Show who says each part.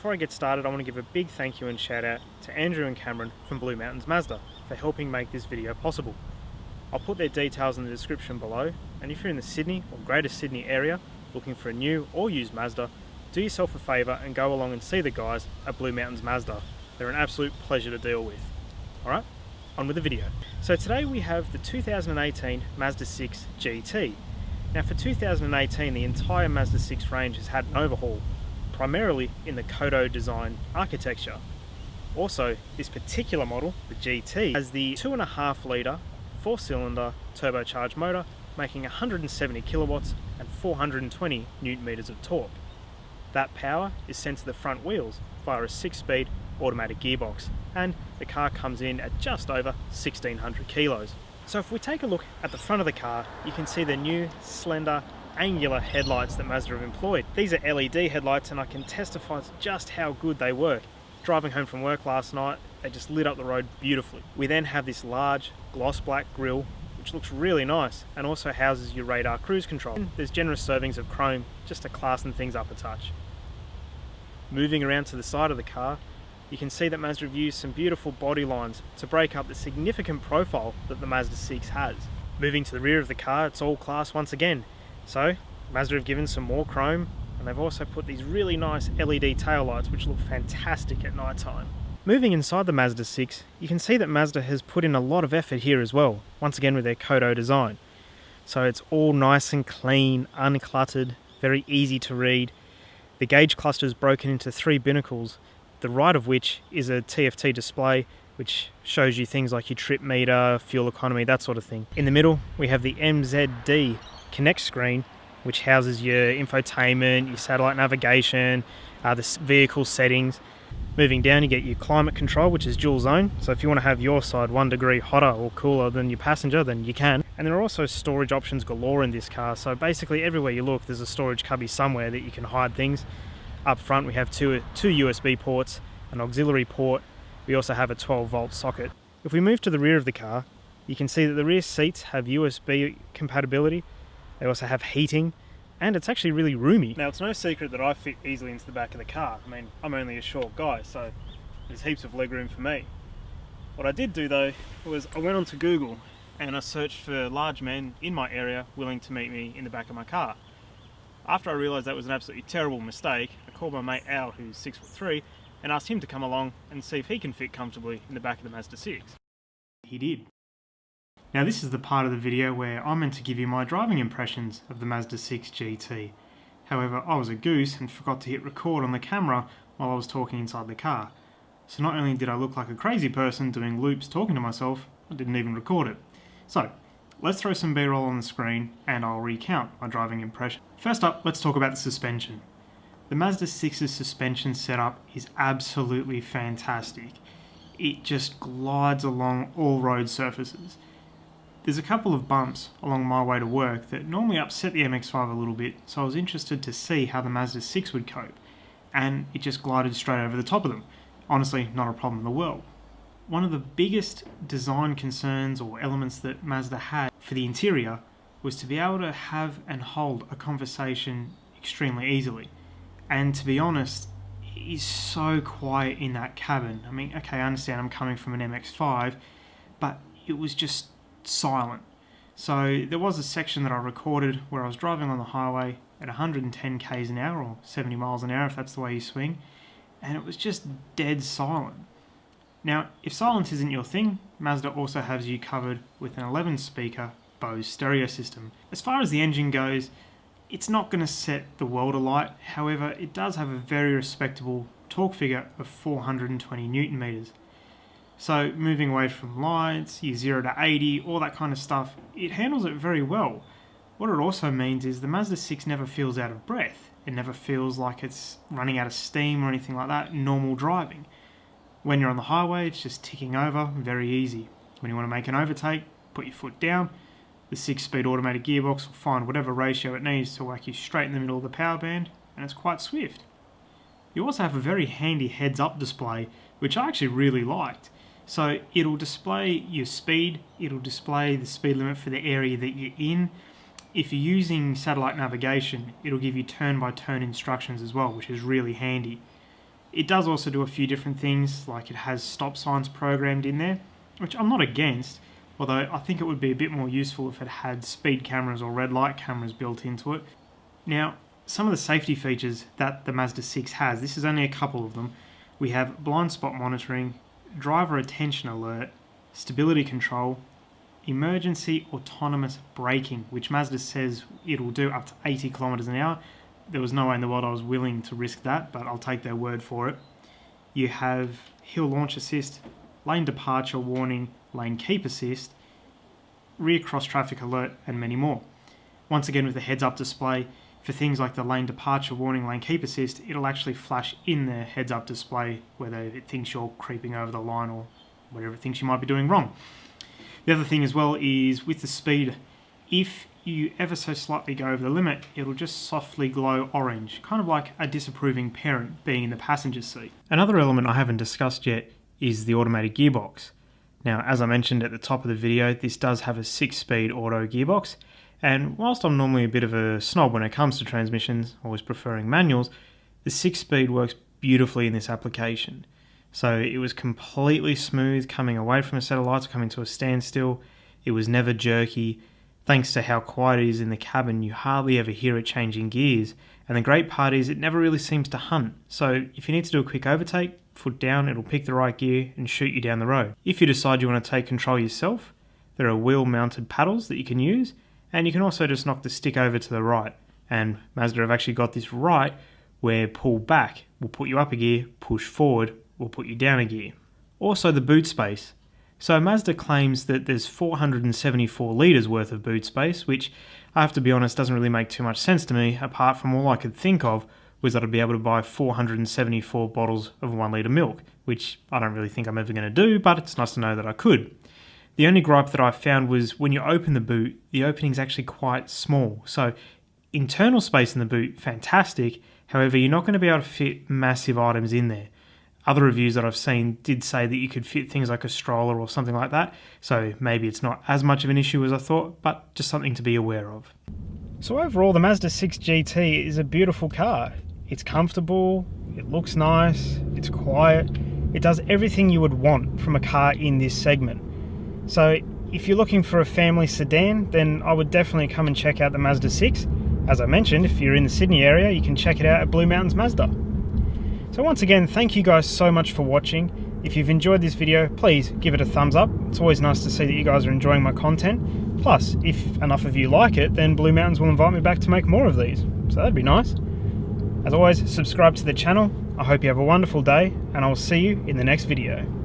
Speaker 1: before I get started, I want to give a big thank you and shout out to Andrew and Cameron from Blue Mountains Mazda for helping make this video possible. I'll put their details in the description below, and if you're in the Sydney or Greater Sydney area looking for a new or used Mazda, do yourself a favour and go along and see the guys at Blue Mountains Mazda. They're an absolute pleasure to deal with. Alright, on with the video. So today we have the 2018 Mazda 6 GT. Now for 2018 the entire Mazda 6 range has had an overhaul, primarily in the Kodo design architecture. Also, this particular model, the GT, has the 2.5 litre 4-cylinder turbocharged motor making 170 kilowatts and 420 newton meters of torque. That power is sent to the front wheels via a 6-speed automatic gearbox, and the car comes in at just over 1600 kilos. So if we take a look at the front of the car, you can see the new slender angular headlights that Mazda have employed. These are LED headlights and I can testify to just how good they work. Driving home from work last night, they just lit up the road beautifully. We then have this large gloss black grille which looks really nice and also houses your radar cruise control. There's generous servings of chrome just to classen things up a touch. Moving around to the side of the car, you can see that Mazda have used some beautiful body lines to break up the significant profile that the Mazda 6 has. Moving to the rear of the car, it's all class once again. So Mazda have given some more chrome, and they've also put these really nice LED taillights which look fantastic at night time. Moving inside the Mazda 6, you can see that Mazda has put in a lot of effort here as well, once again with their Kodo design. So it's all nice and clean, uncluttered, very easy to read. The gauge cluster is broken into 3 binnacles, the right of which is a TFT display which shows you things like your trip meter, fuel economy, that sort of thing. In the middle we have the MZD Connect screen which houses your infotainment, your satellite navigation, the vehicle settings. Moving down you get your climate control which is dual zone, so if you want to have your side 1 degree hotter or cooler than your passenger then you can. And there are also storage options galore in this car, so basically everywhere you look there's a storage cubby somewhere that you can hide things. Up front we have two USB ports, an auxiliary port, we also have a 12 volt socket. If we move to the rear of the car, you can see that the rear seats have USB compatibility, they also have heating, and it's actually really roomy. Now it's no secret that I fit easily into the back of the car. I mean, I'm only a short guy, so there's heaps of legroom for me. What I did do though was I went onto Google and I searched for large men in my area willing to meet me in the back of my car. After I realised that was an absolutely terrible mistake, I called my mate Al, who's 6'3", and asked him to come along and see if he can fit comfortably in the back of the Mazda 6. He did. Now this is the part of the video where I'm meant to give you my driving impressions of the Mazda 6 GT. However, I was a goose and forgot to hit record on the camera while I was talking inside the car. So not only did I look like a crazy person doing loops talking to myself, I didn't even record it. So, let's throw some B-roll on the screen and I'll recount my driving impression. First up, let's talk about the suspension. The Mazda 6's suspension setup is absolutely fantastic. It just glides along all road surfaces. There's a couple of bumps along my way to work that normally upset the MX-5 a little bit, so I was interested to see how the Mazda 6 would cope, and it just glided straight over the top of them. Honestly, not a problem in the world. One of the biggest design concerns or elements that Mazda had for the interior was to be able to have and hold a conversation extremely easily. And to be honest, it is so quiet in that cabin. I mean, okay, I understand I'm coming from an MX-5, but it was just silent. So there was a section that I recorded where I was driving on the highway at 110 k's an hour or 70 miles an hour if that's the way you swing, and it was just dead silent. Now, if silence isn't your thing, Mazda also has you covered with an 11-speaker Bose stereo system. As far as the engine goes, it's not going to set the world alight, however it does have a very respectable torque figure of 420 newton meters. So moving away from lights, your 0 to 80, all that kind of stuff, it handles it very well. What it also means is the Mazda 6 never feels out of breath. It never feels like it's running out of steam or anything like that, normal driving. When you're on the highway, it's just ticking over, very easy. When you want to make an overtake, put your foot down, the 6-speed automatic gearbox will find whatever ratio it needs to whack you straight in the middle of the power band, and it's quite swift. You also have a very handy heads-up display, which I actually really liked. So it'll display your speed, it'll display the speed limit for the area that you're in. If you're using satellite navigation, it'll give you turn-by-turn instructions as well, which is really handy. It does also do a few different things, like it has stop signs programmed in there, which I'm not against, although I think it would be a bit more useful if it had speed cameras or red light cameras built into it. Now, some of the safety features that the Mazda 6 has, this is only a couple of them. We have blind spot monitoring, driver attention alert, stability control, emergency autonomous braking, which Mazda says it'll do up to 80 kilometers an hour. There was no way in the world I was willing to risk that, but I'll take their word for it. You have hill launch assist, lane departure warning, lane keep assist, rear cross traffic alert, and many more. Once again, with the heads-up display, for things like the lane departure warning, lane keep assist, it'll actually flash in the heads-up display whether it thinks you're creeping over the line or whatever it thinks you might be doing wrong. The other thing as well is with the speed, if you ever so slightly go over the limit, it'll just softly glow orange, kind of like a disapproving parent being in the passenger seat. Another element I haven't discussed yet is the automatic gearbox. Now, as I mentioned at the top of the video, this does have a 6-speed auto gearbox, and whilst I'm normally a bit of a snob when it comes to transmissions, always preferring manuals, the 6-speed works beautifully in this application. So it was completely smooth coming away from a set of lights, coming to a standstill. It was never jerky. Thanks to how quiet it is in the cabin, you hardly ever hear it changing gears. And the great part is it never really seems to hunt. So if you need to do a quick overtake, foot down, it'll pick the right gear and shoot you down the road. If you decide you want to take control yourself, there are wheel-mounted paddles that you can use, and you can also just knock the stick over to the right. And Mazda have actually got this right where pull back will put you up a gear, push forward will put you down a gear. Also the boot space. So Mazda claims that there's 474 litres worth of boot space, which I have to be honest doesn't really make too much sense to me, apart from all I could think of was that I'd be able to buy 474 bottles of 1 litre milk, which I don't really think I'm ever going to do, but it's nice to know that I could. The only gripe that I found was when you open the boot, the opening's actually quite small. So internal space in the boot, fantastic. However, you're not going to be able to fit massive items in there. Other reviews that I've seen did say that you could fit things like a stroller or something like that. So maybe it's not as much of an issue as I thought, but just something to be aware of. So overall, the Mazda 6 GT is a beautiful car. It's comfortable, it looks nice, it's quiet. It does everything you would want from a car in this segment. So if you're looking for a family sedan, then I would definitely come and check out the Mazda 6. As I mentioned, if you're in the Sydney area, you can check it out at Blue Mountains Mazda. So once again, thank you guys so much for watching. If you've enjoyed this video, please give it a thumbs up. It's always nice to see that you guys are enjoying my content. Plus, if enough of you like it, then Blue Mountains will invite me back to make more of these. So that'd be nice. As always, subscribe to the channel. I hope you have a wonderful day, and I will see you in the next video.